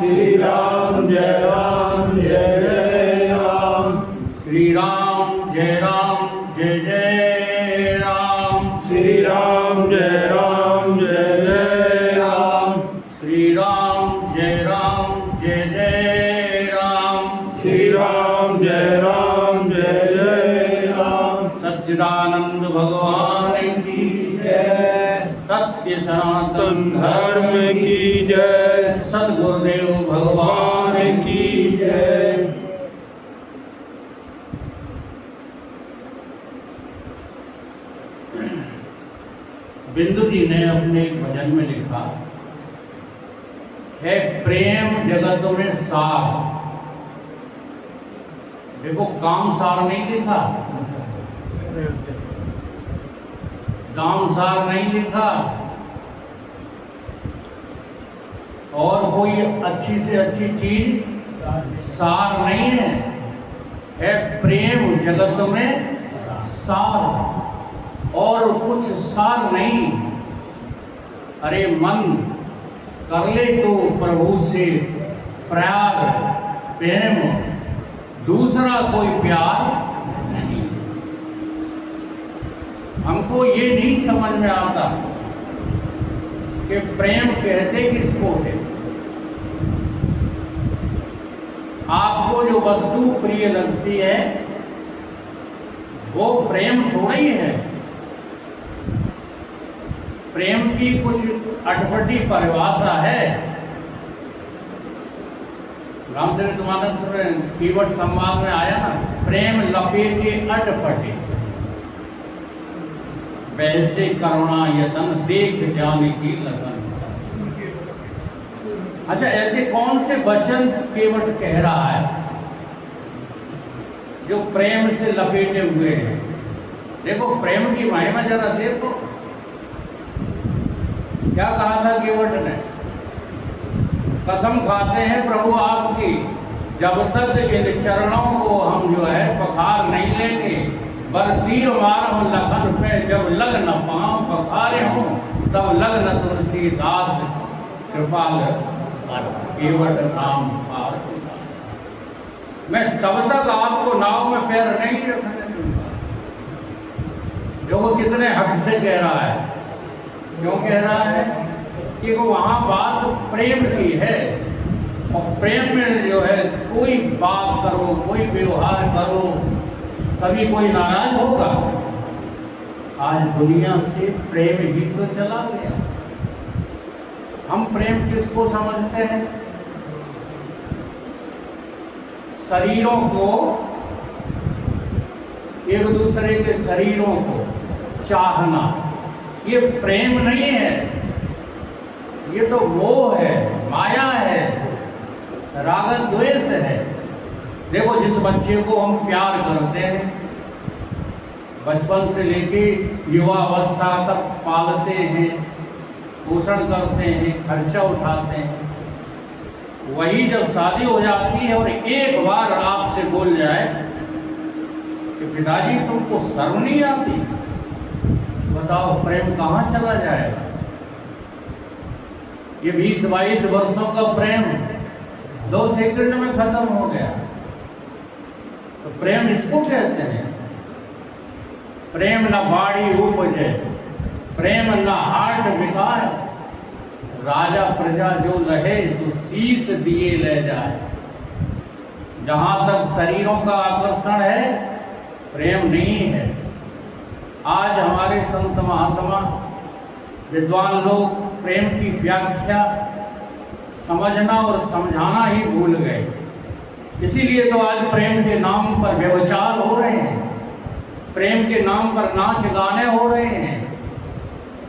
श्री राम जय राम जय जय राम। श्री राम जय जय राम। श्री राम जय जय राम। श्री राम जय जय राम। श्री राम जय जय राम। सच्चिदानंद भगवान की जय। सत्य सनातन धर्म की जय। सद्गुरुदेव भगवान की जय। बिंदु जी ने अपने एक भजन में लिखा है, प्रेम जगत में सार। देखो, काम सार नहीं लिखा, दाम सार नहीं लिखा, और कोई अच्छी से अच्छी चीज सार नहीं है प्रेम जगत में सार, और कुछ सार नहीं। अरे मन कर ले तो प्रभु से प्यार प्रेम, दूसरा कोई प्यार नहीं। हमको ये नहीं समझ में आता कि प्रेम कहते किसको है। आपको जो वस्तु प्रिय लगती है वो प्रेम थोड़ा ही है। प्रेम की कुछ अटपटी परिभाषा है। रामचरितमानस में कीवट संवाद में आया ना, प्रेम लपेटे अटपटे, वैसे करुणा यतन देख जाने की लगन। अच्छा, ऐसे कौन से वचन केवट कह रहा है जो प्रेम से लपेटे हुए हैं? देखो, प्रेम की महिमा जरा देखो। क्या कहा था केवट ने? कसम खाते हैं प्रभु आपकी, जब तक इन चरणों को हम जो है पखार नहीं लेंगे, बर तीर मार हो लखन पे, जब लग न पाँव पखारे हों, तब लग न तुलसीदास कृपाल केवट नाम पार। मैं तब तक आपको नाव में पैर नहीं रखने दूंगा। जो वो कितने हक से कह रहा है। क्यों कह रहा है? कि वहाँ बात प्रेम की है, और प्रेम में जो है कोई बात करो, कोई व्यवहार करो, कभी कोई नाराज होगा? आज दुनिया से प्रेम ही तो चला गया। हम प्रेम किसको समझते हैं? शरीरों को, एक दूसरे के शरीरों को चाहना, ये प्रेम नहीं है, ये तो मोह है, माया है, राग द्वेष है। देखो, जिस बच्चे को हम प्यार करते हैं, बचपन से लेके युवावस्था तक पालते हैं, पोषण करते हैं, खर्चा उठाते हैं, वही जब शादी हो जाती है और एक बार आपसे बोल जाए कि पिताजी तुमको शर्म नहीं आती, बताओ प्रेम कहाँ चला जाएगा? ये 20-22 वर्षों का प्रेम 2 सेकंड में खत्म हो गया। तो प्रेम इसको कहते हैं। प्रेम न बाड़ी उपजे, प्रेम न हाट बिकाए, राजा प्रजा जो लहे सो शीश दिए ले जाए। जहाँ तक शरीरों का आकर्षण है, प्रेम नहीं है। आज हमारे संत महात्मा विद्वान लोग प्रेम की व्याख्या समझना और समझाना ही भूल गए। इसीलिए तो आज प्रेम के नाम पर व्यभिचार हो रहे हैं, प्रेम के नाम पर नाच गाने हो रहे हैं।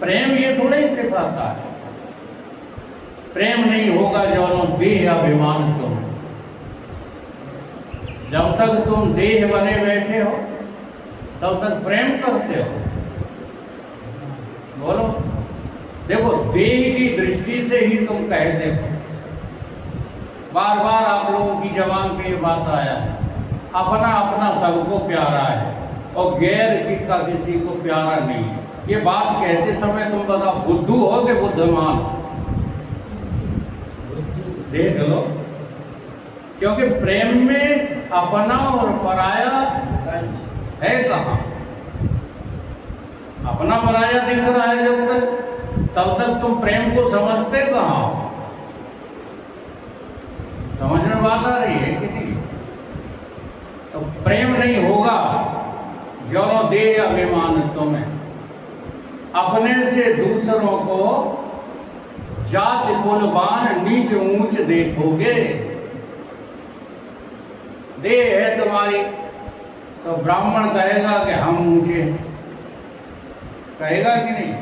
प्रेम ये थोड़े ही सिखाता है। प्रेम नहीं होगा जो देह अभिमान तुम। जब तक तुम देह बने बैठे हो तब तक प्रेम करते हो। बोलो, देखो, देह की दृष्टि से ही तुम कह देखो। बार बार आप लोगों की जबान पे ये बात आया है, अपना अपना सबको प्यारा है और गैर का किसी को प्यारा नहीं है। ये बात कहते समय तुम बताओ, बुद्धू हो कि बुद्धिमान? देख लो, क्योंकि प्रेम में अपना और पराया है कहाँ? अपना पराया दिख रहा है जब तक, तब तक तुम प्रेम को समझते कहाँ हो? समझ में बात आ रही है कि नहीं? तो प्रेम नहीं होगा जो दे अभिमान तुम्हें, अपने से दूसरों को जाति कुलवान नीच ऊंच देखोगे। दे है तुम्हारी तो ब्राह्मण कहेगा कि हम ऊंचे, कहेगा कि नहीं?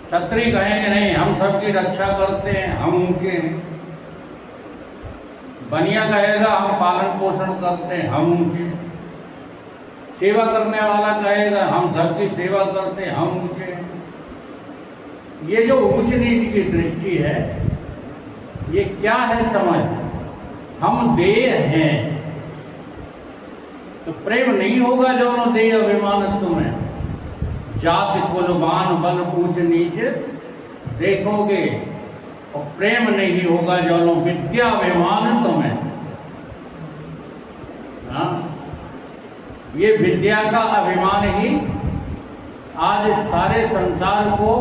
क्षत्रिय कहेंगे नहीं हम सबकी रक्षा करते हैं, हम ऊंचे हैं। बनिया कहेगा हम पालन पोषण करते हैं, हम ऊंचे हैं। सेवा करने वाला कहेगा हम सबकी सेवा करते हैं, हम ऊंचे हैं। ये जो ऊंच नीच की दृष्टि है, ये क्या है समझ? हम देह हैं, तो प्रेम नहीं होगा जो देह अभिमान तुम्हें, जाति कुलवान बल ऊंच नीच देखोगे। और प्रेम नहीं होगा जो विद्या अभिमान तुम्हें। हाँ, ये विद्या का अभिमान ही आज सारे संसार को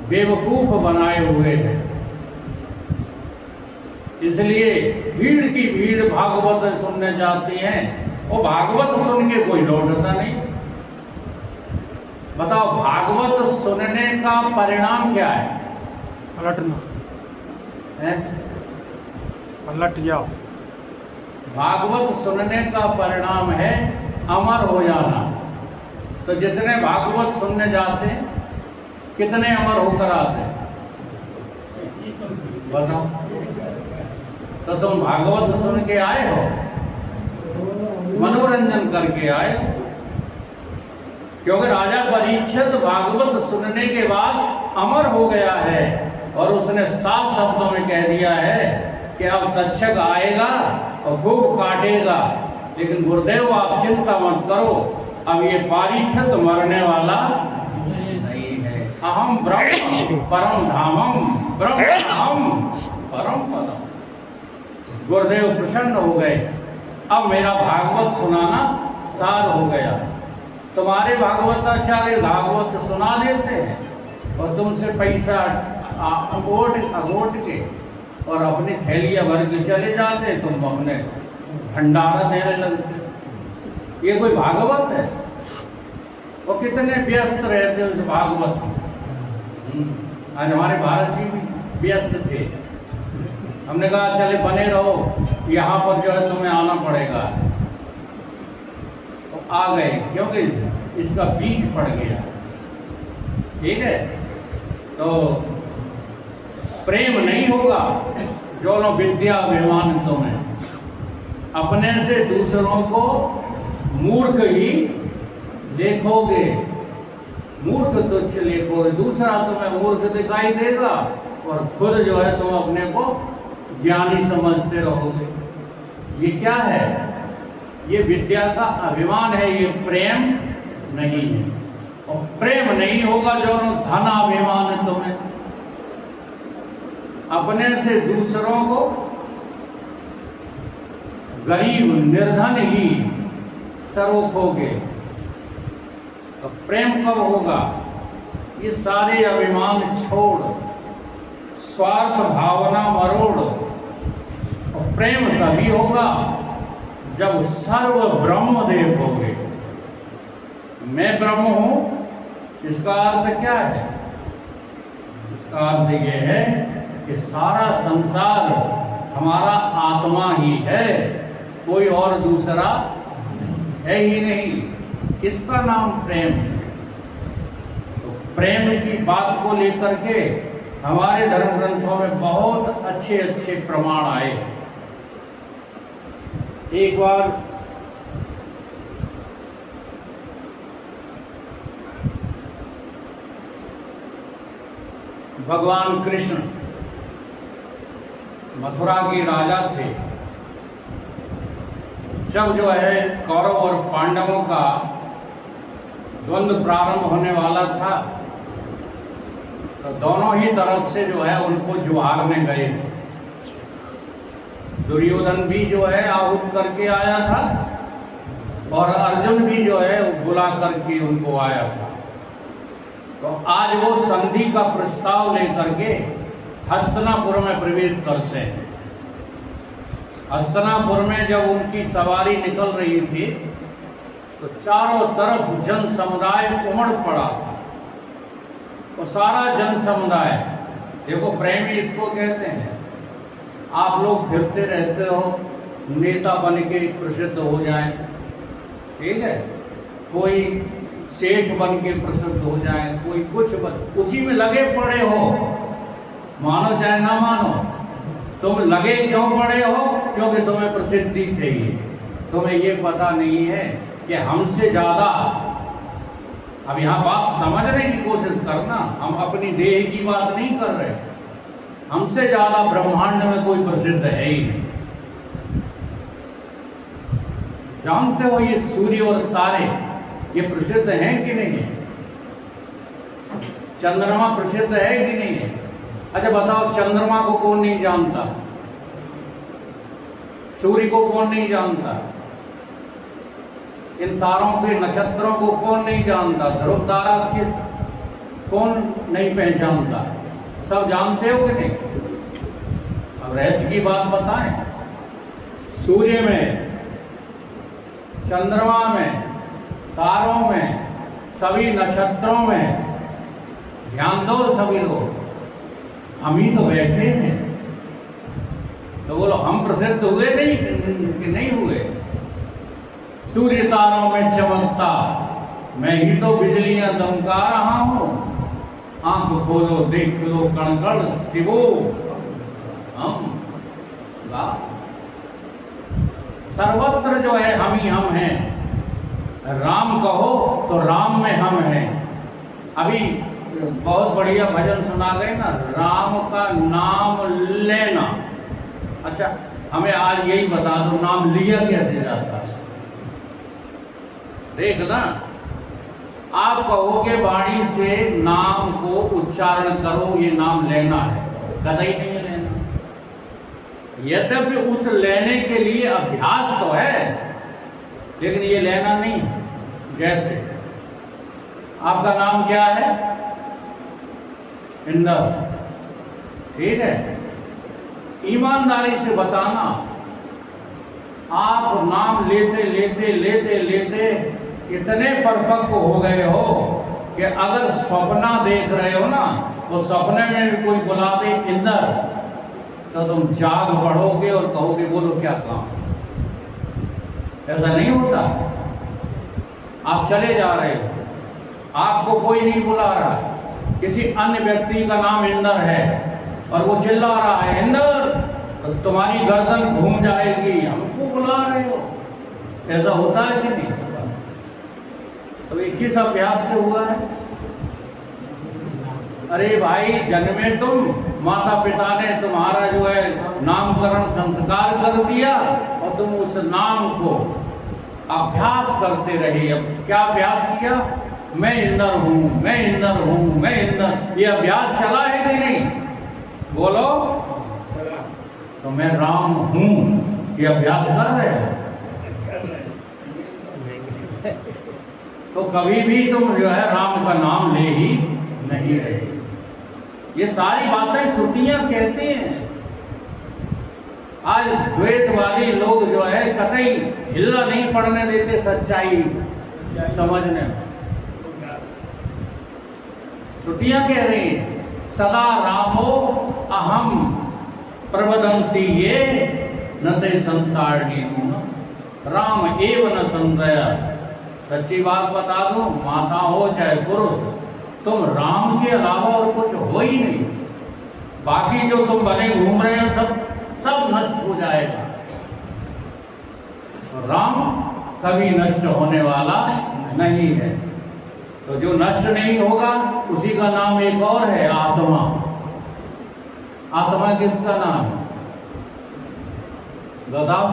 बेवकूफ बनाए हुए है। इसलिए भीड़ की भीड़ भागवत सुनने जाती है, और भागवत सुन के कोई लौटता नहीं। बताओ भागवत सुनने का परिणाम क्या है? पलटना है? पलट जाओ। भागवत सुनने का परिणाम है अमर हो जाना। तो जितने भागवत सुनने जाते कितने अमर होकर आते? बताओ। तो तुम भागवत सुन के आए हो, मनोरंजन करके आए हो। क्योंकि राजा परीक्षित भागवत सुनने के बाद अमर हो गया है, और उसने साफ शब्दों में कह दिया है कि अब तक्षक आएगा और खूब काटेगा, लेकिन गुरुदेव आप चिंता मत करो, अब ये परीक्षित मरने वाला नहीं है। अहम ब्रह्म परम धामम, ब्रह्म अहम परम पदम। गुरुदेव प्रसन्न हो गए, अब मेरा भागवत सुनाना सार हो गया। तुम्हारे भागवताचार्य भागवत सुना देते हैं और तुमसे पैसा अगोट के और अपनी थैलियां भर के चले जाते, तुम अपने भंडारा देने लगते। ये कोई भागवत है? वो कितने व्यस्त रहते उस भागवत में। आज हमारे भारत जी भी व्यस्त थे। हमने कहा चले बने रहो, यहाँ पर जो है तुम्हें आना पड़ेगा। तो आ गए, क्योंकि इसका बीज पड़ गया। ठीक है, तो प्रेम नहीं होगा जो विद्या अभिमान तुम्हें, अपने से दूसरों को मूर्ख ही देखोगे, मूर्ख तुच्छ देखोगे। दूसरा तुम्हें मूर्ख दिखाई देगा और खुद जो है तुम अपने को ज्ञानी समझते रहोगे। ये क्या है? ये विद्या का अभिमान है, ये प्रेम नहीं है। और प्रेम नहीं होगा जो धनाभिमान है तुम्हें, अपने से दूसरों को गरीब निर्धन ही सरोखोगे। तो प्रेम कब होगा? ये सारे अभिमान छोड़, स्वार्थ भावना मरोड़, और प्रेम तभी होगा जब सर्व ब्रह्म देखोगे। मैं ब्रह्म हूं, इसका अर्थ क्या है? इसका अर्थ ये है कि सारा संसार हमारा आत्मा ही है, कोई और दूसरा है ही नहीं। इसका नाम प्रेम है। तो प्रेम की बात को लेकर के हमारे धर्म ग्रंथों में बहुत अच्छे अच्छे प्रमाण आए। एक बार भगवान कृष्ण मथुरा के राजा थे। जब जो है कौरव और पांडवों का द्वंद्व प्रारंभ होने वाला था, तो दोनों ही तरफ से जो है उनको जुहारने गए। दुर्योधन भी जो है आहूत करके आया था और अर्जुन भी जो है बुला करके उनको आया था। तो आज वो संधि का प्रस्ताव लेकर के हस्तिनापुर में प्रवेश करते हैं। हस्तिनापुर में जब उनकी सवारी निकल रही थी तो चारों तरफ जन समुदाय उमड़ पड़ा था। तो सारा जन समुदाय, देखो प्रेमी इसको कहते हैं, आप लोग फिरते रहते हो, नेता बन के प्रसिद्ध हो जाए, ठीक है, कोई सेठ बन के प्रसिद्ध हो जाए, कोई कुछ उसी में लगे पड़े हो, मानो चाहे ना मानो, तुम लगे क्यों पड़े हो? क्योंकि तुम्हें प्रसिद्धि चाहिए। तुम्हें ये पता नहीं है कि हमसे ज़्यादा, अब यहाँ बात समझने की कोशिश करना, हम अपनी देह की बात नहीं कर रहे, हमसे ज़्यादा ब्रह्मांड में कोई प्रसिद्ध है ही नहीं। जानते हो ये सूर्य और तारे ये प्रसिद्ध हैं कि नहीं है? चंद्रमा प्रसिद्ध है कि नहीं है? अच्छा बताओ, चंद्रमा को कौन नहीं जानता? सूर्य को कौन नहीं जानता? इन तारों के नक्षत्रों को कौन नहीं जानता? ध्रुव तारा किस कौन नहीं पहचानता? सब जानते हो कि नहीं? अब रहस्य की बात बताएं। सूर्य में, चंद्रमा में, तारों में, सभी नक्षत्रों में ध्यान दो सभी लोग, हम ही तो बैठे हैं। तो बोलो हम प्रसिद्ध हुए नहीं कि नहीं हुए? सूर्य तारों में चमकता, मैं ही तो बिजलियां दमका रहा हूं। आंख खोलो देख लो कणकण शिवो हम। सर्वत्र जो है हम ही हम हैं। राम कहो तो राम में हम हैं। अभी बहुत बढ़िया भजन सुना गए ना, राम का नाम लेना। अच्छा हमें आज यही बता दो, नाम लिया कैसे जाता है? देखना, आप कहोगे वाणी से नाम को उच्चारण करो, ये नाम लेना है, कतई नहीं लेना। यद्यपि उस लेने के लिए अभ्यास तो है, लेकिन ये लेना नहीं। जैसे आपका नाम क्या है? इंदर, ठीक है, ईमानदारी से बताना, आप नाम लेते लेते लेते लेते इतने परिपक्व हो गए हो कि अगर सपना देख रहे हो ना, तो सपने में भी कोई बुला दे इंदर, तो तुम जाग पड़ोगे और कहोगे बोलो क्या काम। ऐसा नहीं होता। आप चले जा रहे हो, आपको कोई नहीं बुला रहा, किसी अन्य व्यक्ति का नाम इंदर है और वो चिल्ला रहा है इंदर, तो तुम्हारी गर्दन घूम जाएगी, हमको बुला रहे हो। ऐसा होता है कि नहीं? तो ये किस अभ्यास से हुआ है? अरे भाई, जन्मे तुम, माता पिता ने तुम्हारा जो है नामकरण संस्कार कर दिया और तुम उस नाम को अभ्यास करते रहे। अब क्या अभ्यास किया? मैं इंदर हूं, मैं इंदर हूं, मैं इंदर। ये अभ्यास चला है कि नहीं? बोलो। तो मैं राम हूं, ये अभ्यास कर रहे हो? तो कभी भी तुम जो है राम का नाम ले ही नहीं रहे। ये सारी बातें श्रुतियां कहती हैं। आज द्वैतवादी लोग जो है कतई हिल्ला नहीं पड़ने देते सच्चाई समझने में। श्रुतियां कह रही हैं सदा रामो अहम प्रवदंती ये न ते संसारणी राम एव न संशय। सच्ची बात बता दो, माता हो चाहे पुरुष, तुम राम के अलावा और कुछ हो ही नहीं। बाकी जो तुम बने घूम रहे हो सब नष्ट हो जाएगा। राम कभी नष्ट होने वाला नहीं है। तो जो नष्ट नहीं होगा उसी का नाम एक और है, आत्मा। आत्मा किसका नाम? बताओ।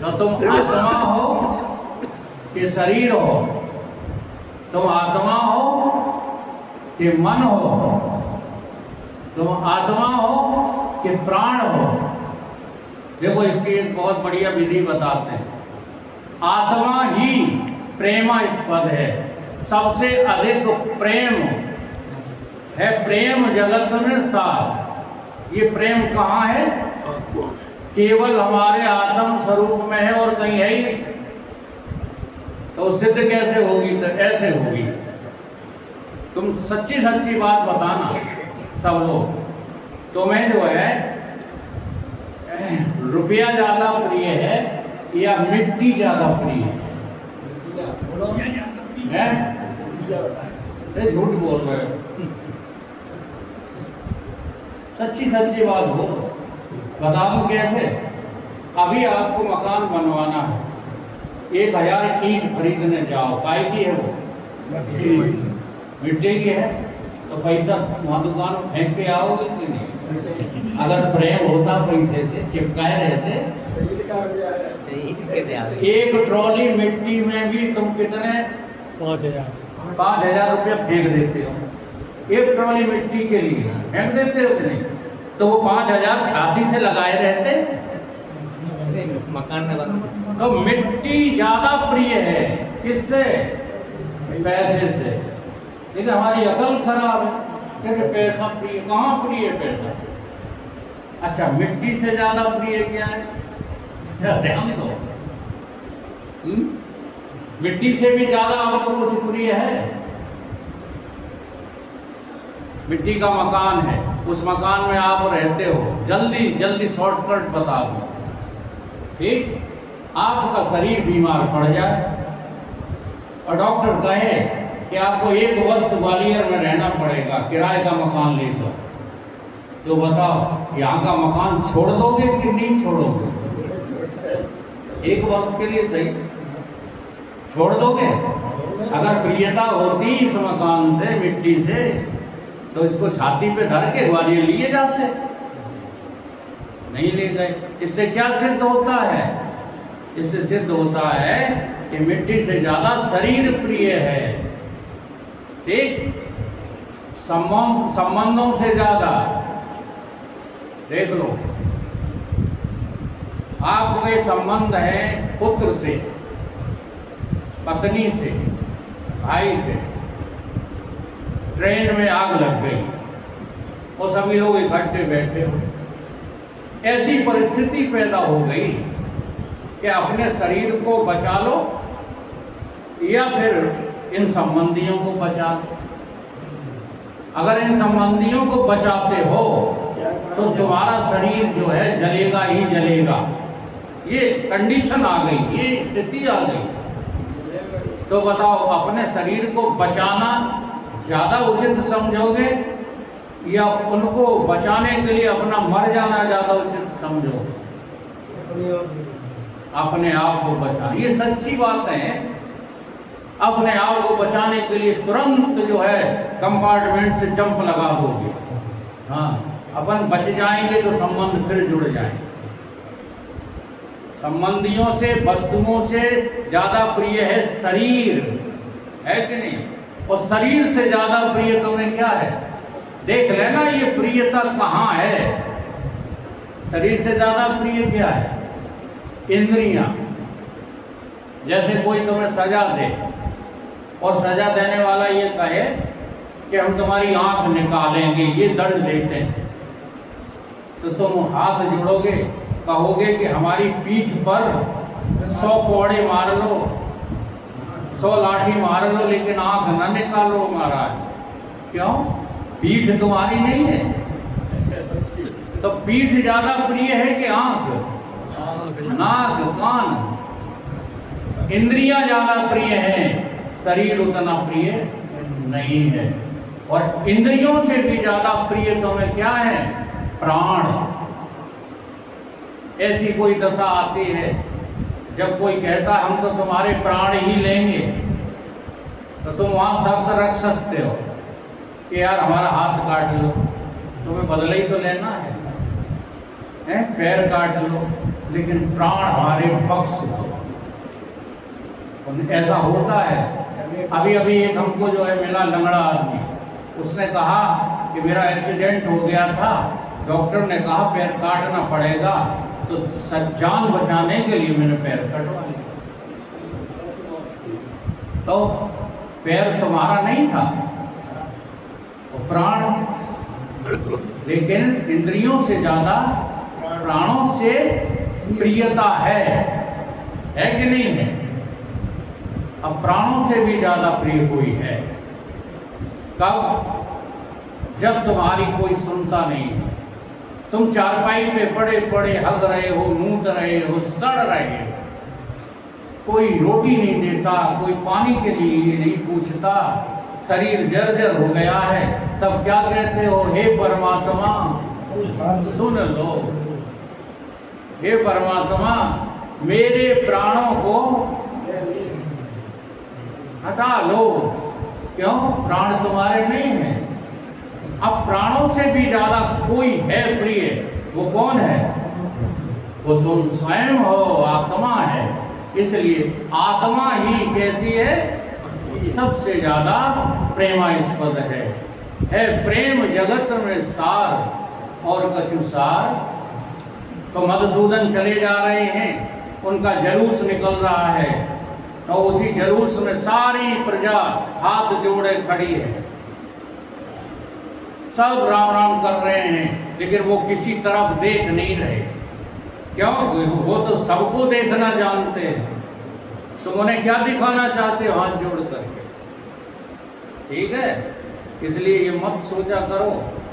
जो तुम आत्मा हो कि शरीर हो? तुम आत्मा हो कि मन हो, तुम आत्मा हो कि प्राण हो। देखो इसकी एक बहुत बढ़िया विधि बताते हैं। आत्मा ही प्रेमास्पद है, सबसे अधिक प्रेम है, प्रेम जगत में सार। ये प्रेम कहाँ है? केवल हमारे आत्म स्वरूप में है और कहीं है ही नहीं। तो सिद्ध कैसे होगी? तो ऐसे होगी। तुम सच्ची सच्ची बात बताना सब लोग। तुम्हें जो है रुपया ज्यादा प्रिय है या मिट्टी ज्यादा प्रिय है? झूठ बोल रहे हो। सच्ची सच्ची बात हो, बता दूं कैसे? अभी आपको मकान बनवाना है, 1000 ईंट खरीदने जाओ, काय की है वो? मिट्टी की है। तो पैसा वहाँ दुकान में फेंक के आओगे कि नहीं? अगर प्रेम होता पैसे से चिपकाए रहते। एक ट्रॉली मिट्टी में भी तुम कितने? 5,000 रुपया फेंक देते हो। एक ट्रॉली मिट्टी के लिए फेंक देते हो कि नहीं? तो वो 5,000 छाती से लगाए रहते मकान में बना। तो मिट्टी ज्यादा प्रिय है किससे? पैसे से। लेकिन हमारी अकल खराब है, क्योंकि पैसा प्रिय। कहाँ प्रिय है पैसा? अच्छा, मिट्टी से ज्यादा प्रिय क्या है? ध्यान दो। मिट्टी से भी ज्यादा आपको कुछ प्रिय है? मिट्टी का मकान है, उस मकान में आप रहते हो। जल्दी जल्दी शॉर्टकट बता दो, ठीक? आपका शरीर बीमार पड़ जाए और डॉक्टर कहे कि आपको 1 वर्ष ग्वालियर में रहना पड़ेगा किराए का मकान लेकर, तो बताओ यहाँ का मकान छोड़ दोगे कि नहीं छोड़ोगे? 1 वर्ष के लिए सही छोड़ दोगे? अगर प्रियता होती इस मकान से, मिट्टी से, तो इसको छाती पे धर के ग्वालियर लिए जाते, नहीं ले गए। इससे क्या सिद्ध होता है? इससे सिद्ध होता है कि मिट्टी से ज्यादा शरीर प्रिय है, ठीक? संबंधों से ज्यादा। देख लो, आपके संबंध है पुत्र से, पत्नी से, भाई से। ट्रेन में आग लग गई और सभी लोग इकट्ठे बैठे हो। ऐसी परिस्थिति पैदा हो गई कि अपने शरीर को बचा लो या फिर इन संबंधियों को बचा लो। अगर इन संबंधियों को बचाते हो तो तुम्हारा शरीर जो है जलेगा ही जलेगा। ये कंडीशन आ गई, ये स्थिति आ गई। तो बताओ, अपने शरीर को बचाना ज्यादा उचित समझोगे या उनको बचाने के लिए अपना मर जाना ज्यादा उचित समझोगे? अपने आप को बचाना, ये सच्ची बात है। अपने आप को बचाने के लिए तुरंत जो है कंपार्टमेंट से जंप लगा दोगे। हाँ, अपन बच जाएंगे तो संबंध फिर जुड़ जाएंगे। संबंधियों से, वस्तुओं से ज्यादा प्रिय है शरीर, है कि नहीं? और शरीर से ज्यादा प्रिय तुम्हें क्या है? देख लेना ये प्रियता कहाँ है। शरीर से ज्यादा प्रिय क्या है? इंद्रियां। जैसे कोई तुम्हें सजा दे और सजा देने वाला ये कहे कि हम तुम्हारी आंख निकालेंगे, ये दंड देते हैं, तो तुम हाथ जोड़ोगे, कहोगे कि हमारी पीठ पर 100 कोड़े मार लो, 100 लाठी मार लो, लेकिन आंख न निकालो महाराज। क्यों? पीठ तुम्हारी नहीं है। तो पीठ ज्यादा प्रिय है कि आंख, नाक, कान? इंद्रियां ज्यादा प्रिय है, शरीर उतना प्रिय नहीं है। और इंद्रियों से भी ज्यादा प्रिय तुम्हें क्या है? प्राण। ऐसी कोई दशा आती है जब कोई कहता है हम तो तुम्हारे प्राण ही लेंगे, तो तुम वहां शर्त रख सकते हो कि यार हमारा हाथ काट लो, तुम्हें बदला ही तो लेना है, पैर काट लो, लेकिन प्राण हमारे बख्श दो। ऐसा होता है। अभी अभी एक हमको जो है मिला लंगड़ा आदमी, उसने कहा कि मेरा एक्सीडेंट हो गया था, डॉक्टर ने कहा पैर काटना पड़ेगा, तो जान बचाने के लिए मैंने पैर कटवा लिया। तो पैर तुम्हारा नहीं था, वो प्राण, लेकिन इंद्रियों से ज्यादा प्राणों से प्रियता है कि नहीं है? अब प्राणों से भी ज्यादा प्रिय हुई है। कब? जब तुम्हारी कोई सुनता नहीं है, तुम चारपाई पे पड़े पड़े हग रहे हो, मूत रहे हो, सड़ रहे हो, कोई रोटी नहीं देता, कोई पानी के लिए नहीं पूछता, शरीर जर्जर हो गया है, तब क्या कहते हो? हे परमात्मा सुन लो, हे परमात्मा मेरे प्राणों को हटा लो। क्यों? प्राण तुम्हारे नहीं है। अब प्राणों से भी ज्यादा कोई है प्रिय, वो कौन है? वो तुम स्वयं हो, आत्मा है। इसलिए आत्मा ही कैसी है? सबसे ज्यादा प्रेमास्पद है प्रेम जगत में सार और कछु सार। तो मधुसूदन चले जा रहे हैं, उनका जलूस निकल रहा है, तो उसी जलूस में सारी प्रजा हाथ जोड़े खड़ी है, सब राम राम कर रहे हैं, लेकिन वो किसी तरफ देख नहीं रहे। क्यों? वो तो सबको देखना जानते हैं। तुम उन्हें क्या दिखाना चाहते हो हाथ जोड़ करके? ठीक है, इसलिए ये मत सोचा करो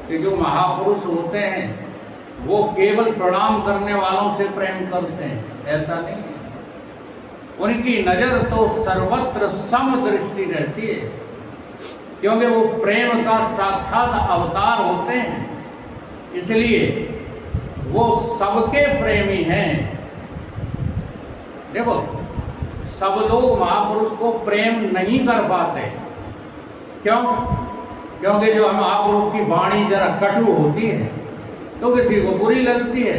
कि जो महापुरुष होते हैं वो केवल प्रणाम करने वालों से प्रेम करते हैं, ऐसा नहीं है। उनकी नजर तो सर्वत्र समदृष्टि रहती है, क्योंकि वो प्रेम का साक्षात अवतार होते हैं, इसलिए वो सबके प्रेमी हैं। देखो, सब लोग महापुरुष को प्रेम नहीं कर पाते। क्यों? क्योंकि जो महापुरुष की वाणी जरा कटु होती है तो किसी को बुरी लगती है,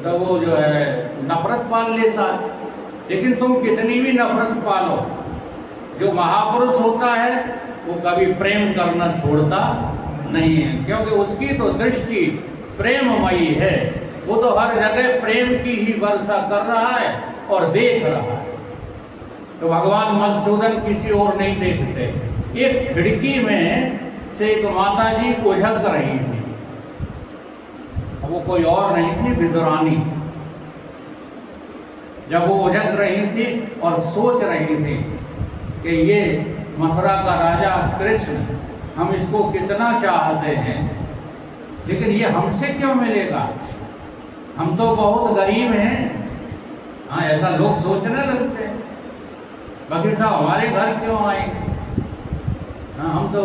तो वो जो है नफरत पाल लेता है। लेकिन तुम कितनी भी नफरत पालो, जो महापुरुष होता है वो कभी प्रेम करना छोड़ता नहीं है, क्योंकि उसकी तो दृष्टि प्रेममयी है। वो तो हर जगह प्रेम की ही वर्षा कर रहा है और देख रहा है। तो भगवान मधुसूदन किसी और नहीं देखते। एक खिड़की में से एक माता जी उझक रही थी, वो कोई और नहीं थी, विदुरानी। जब वो उझक रही थी और सोच रही थी कि ये मथुरा का राजा कृष्ण, हम इसको कितना चाहते हैं, लेकिन ये हमसे क्यों मिलेगा? हम तो बहुत गरीब हैं। हाँ, ऐसा लोग सोचने लगते हैं। बकीर साहब हमारे घर क्यों आएंगे? हाँ, हम तो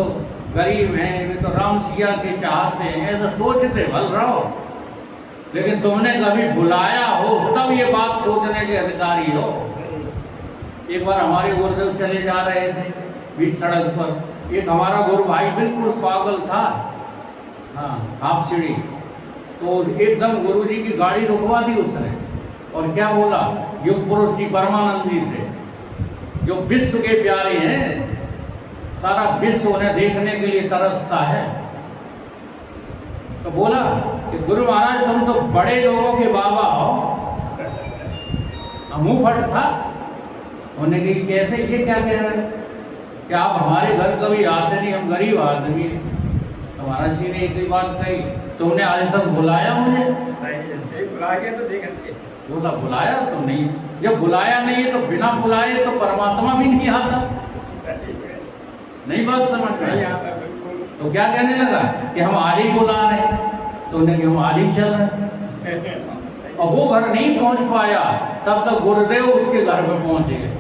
गरीब हैं, वे तो राम सिया के चाहते हैं, ऐसा सोचते भल रहो। लेकिन तुमने कभी बुलाया हो तब ये बात सोचने के अधिकारी हो। एक बार हमारे गुरुदेव चले जा रहे थे बीच सड़क पर, एक हमारा गुरु भाई बिल्कुल पागल था, हाँ, हाफ सीढ़ी, तो एकदम गुरु जी की गाड़ी रुकवा दी उसने, और क्या बोला? युग पुरुष जी परमानंद जी से, जो विश्व के प्यारे हैं, सारा विश्व उन्हें देखने के लिए तरसता है। तो बोला कि गुरु महाराज तुम तो बड़े लोगों के बाबा हो। मुंह फट था। उन्होंने कही कैसे, ये क्या कह रहे हैं कि आप हमारे घर कभी आते नहीं, हम गरीब आदमी हैं। तो महाराज जी ने एक ही बात कही, तुमने आज तक बुलाया मुझे? बुला के तो देखते। बोला बुलाया तो नहीं, जब बुलाया नहीं है तो बिना बुलाए तो परमात्मा भी नहीं आता। नहीं बात समझ में? तो क्या कहने लगा कि हम आज ही बुला रहे, तो उन्हें कि हम आज ही चल रहे। और वो घर नहीं पहुंच पाया, तब तक गुरुदेव उसके घर में पहुंच गए।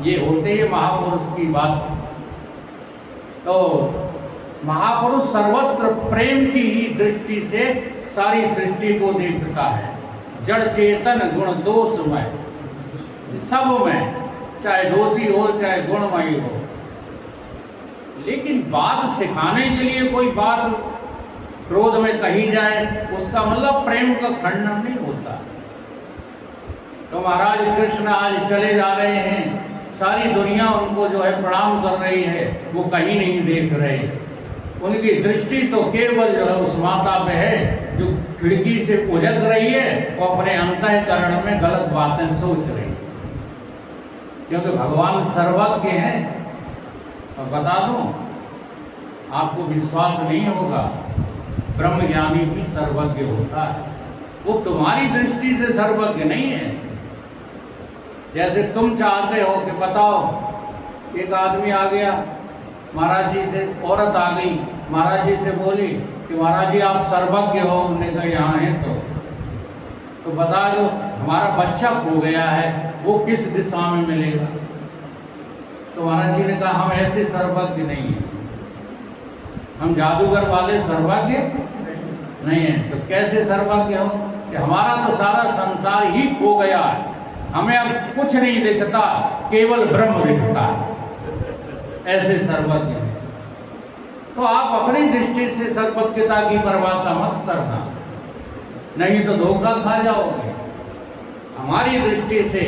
ये होते ही महापुरुष की बात। तो महापुरुष सर्वत्र प्रेम की ही दृष्टि से सारी सृष्टि को देखता है। जड़ चेतन गुण दोषमय, सब में, चाहे दोषी हो चाहे गुणमयी हो। लेकिन बात सिखाने के लिए कोई बात क्रोध में कही जाए, उसका मतलब प्रेम का खंडन नहीं होता। तो महाराज कृष्ण आज चले जा रहे हैं, सारी दुनिया उनको जो है प्रणाम कर रही है, वो कहीं नहीं देख रहे। उनकी दृष्टि तो केवल जो है उस माता पे है जो खिड़की से उलझ रही है और अपने अंतःकरण में गलत बातें सोच रही है। क्योंकि भगवान सर्वज्ञ हैं। और बता दूं, आपको विश्वास नहीं होगा, ब्रह्म ज्ञानी भी सर्वज्ञ होता है। वो तुम्हारी दृष्टि से सर्वज्ञ नहीं है। जैसे तुम चाहते हो कि बताओ, एक आदमी आ गया महाराज जी से, औरत आ गई महाराज जी से बोली कि महाराज जी आप सर्वज्ञ हो। उन्होंने कहा यहाँ है तो बता दो हमारा बच्चा खो गया है, वो किस दिशा में मिलेगा। तो महाराज जी ने कहा हम ऐसे सर्वज्ञ नहीं हैं, हम जादूगर वाले सर्वज्ञ नहीं हैं। तो कैसे सर्वज्ञ हो कि हमारा तो सारा संसार ही खो गया है, हमें अब कुछ नहीं दिखता, केवल ब्रह्म दिखता है, ऐसे सर्वज्ञ हैं। तो आप अपनी दृष्टि से सर्वज्ञता की परिभाषा मत करना, नहीं तो धोखा खा जाओगे। हमारी दृष्टि से,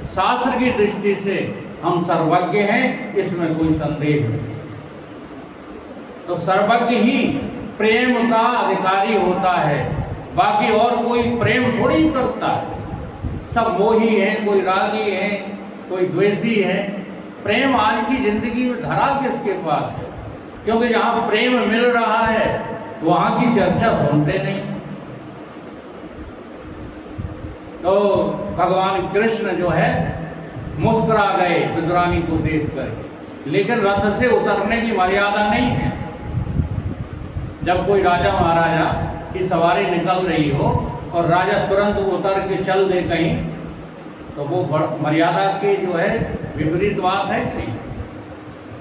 शास्त्र की दृष्टि से हम सर्वज्ञ हैं, इसमें कोई संदेह नहीं। तो सर्वज्ञ ही प्रेम का अधिकारी होता है, बाकी और कोई प्रेम थोड़ी ही करता है। सब मोही हैं, कोई रागी है, कोई द्वेषी है। प्रेम आज की जिंदगी में धरा किसके पास है? क्योंकि जहाँ प्रेम मिल रहा है वहाँ की चर्चा सुनते नहीं। तो भगवान कृष्ण जो है मुस्कुरा गए विदुरानी को देखकर, लेकिन रथ से उतरने की मर्यादा नहीं है। जब कोई राजा महाराजा की सवारी निकल रही हो और राजा तुरंत उतर के चल दे कहीं, तो वो मर्यादा की जो है विपरीत बात है कि नहीं।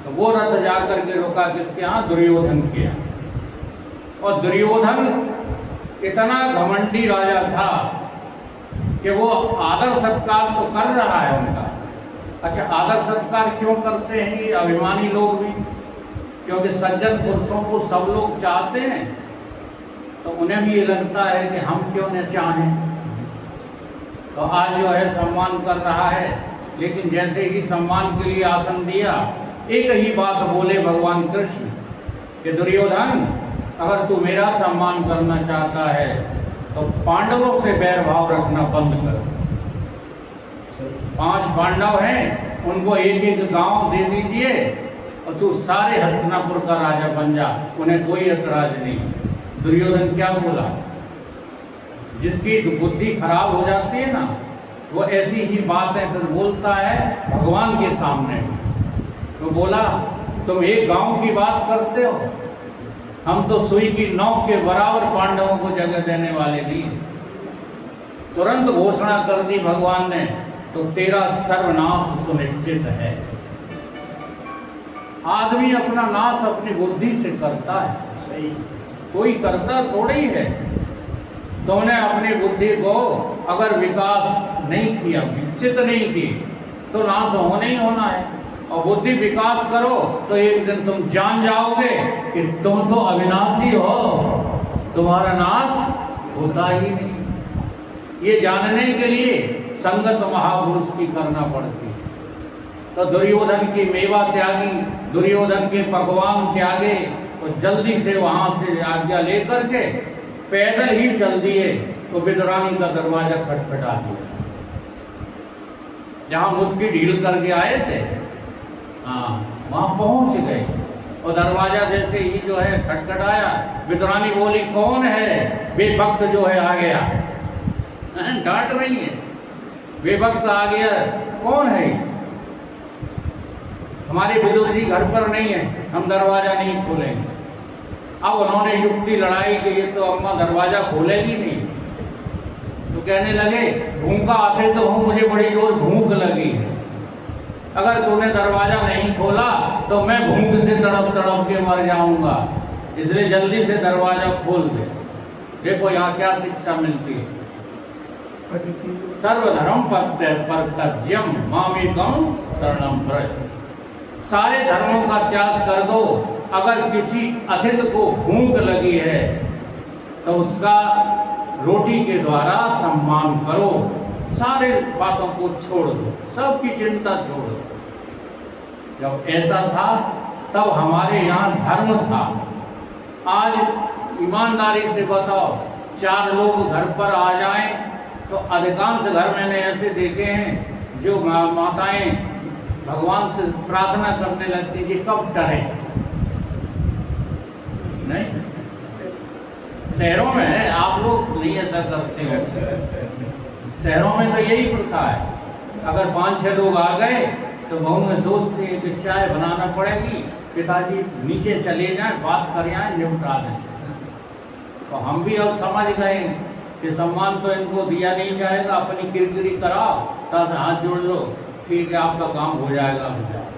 तो वो रथ जाकर के रुका किसके यहाँ? दुर्योधन के यहाँ। और दुर्योधन इतना घमंडी राजा था कि वो आदर सत्कार तो कर रहा है उनका। अच्छा, आदर सत्कार क्यों करते हैं ये अभिमानी लोग भी? क्योंकि सज्जन पुरुषों को सब लोग चाहते हैं, तो उन्हें भी ये लगता है कि हम क्यों न चाहें। तो आज जो है सम्मान कर रहा है, लेकिन जैसे ही सम्मान के लिए आसन दिया, एक ही बात बोले भगवान कृष्ण कि दुर्योधन, अगर तू मेरा सम्मान करना चाहता है तो पांडवों से बैर भाव रखना बंद कर। 5 पांडव हैं, उनको एक एक गांव दे दीजिए और तू सारे हस्तिनापुर का राजा बन जा, उन्हें कोई ऐतराज नहीं। दुर्योधन क्या बोला? जिसकी बुद्धि खराब हो जाती है ना, वो ऐसी ही बातें फिर बोलता है भगवान के सामने। तो बोला तुम एक गांव की बात करते हो, हम तो सुई की नोक के बराबर पांडवों को जगह देने वाले नहीं। तुरंत घोषणा कर दी भगवान ने, तो तेरा सर्वनाश सुनिश्चित है। आदमी अपना नाश अपनी बुद्धि से करता है, कोई करता थोड़ी है। तुमने अपनी बुद्धि को अगर विकास नहीं किया, विकसित नहीं की, तो नाश होना ही होना है। और बुद्धि विकास करो तो एक दिन तुम जान जाओगे कि तुम तो अविनाशी हो, तुम्हारा नाश होता ही नहीं। ये जानने के लिए संगत महापुरुष की करना पड़ती है। तो दुर्योधन की मेवा त्यागी, दुर्योधन के पकवान त्यागे, और जल्दी से वहाँ से आज्ञा लेकर के पैदल ही चल दिए। तो विदुरानी का दरवाजा खटखटा दिया, जहाँ मुस्की ढील करके आए थे, हाँ वहाँ पहुँच गए। और दरवाजा जैसे ही जो है खटखटाया, विदुरानी बोली कौन है? बेवक्त जो है आ गया। डांट रही है, बेवक्त आ गया, कौन है? हमारे विदुर जी घर पर नहीं है, हम दरवाजा नहीं खोलेंगे। अब उन्होंने युक्ति लड़ाई कि ये तो अम्मा दरवाजा खोलेगी नहीं। तो कहने लगे भूखा आते तो हूँ, मुझे बड़ी जोर भूख लगी है, अगर तूने दरवाजा नहीं खोला तो मैं भूख से तड़प तड़प के मर जाऊंगा, इसलिए जल्दी से दरवाजा खोल दे। देखो यहाँ क्या शिक्षा मिलती है। सर्वधर्म परित्यज्यम मामेकं शरणं व्रज। सारे धर्मों का त्याग कर दो। अगर किसी अतिथि को भूख लगी है तो उसका रोटी के द्वारा सम्मान करो, सारे बातों को छोड़ दो, सबकी चिंता छोड़ दो। जब ऐसा था तब हमारे यहाँ धर्म था, आज ईमानदारी से बताओ, 4 लोग घर पर आ जाएं तो अधिकांश घर मैंने ऐसे देखे हैं जो माताएं भगवान से प्रार्थना करने लगती कि कब टरे। नहीं, शहरों में आप लोग नहीं ऐसा करते हो। शहरों में तो यही प्रथा है, अगर 5-6 लोग आ गए तो बहू में सोचते हैं कि चाय बनाना पड़ेगी, पिताजी नीचे चले जाएं, बात कर आए, निपटा दें। तो हम भी अब समझ गए कि सम्मान तो इनको दिया नहीं जाएगा, अपनी किरकिरी कराओ, तब हाथ जोड़ लो, ठीक है आपका काम हो जाएगा, हो जाएगा।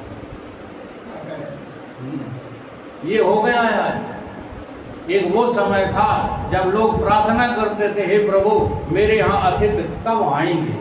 ये हो गया है आज। एक वो समय था जब लोग प्रार्थना करते थे, हे प्रभु मेरे यहाँ अतिथि कब आएंगे।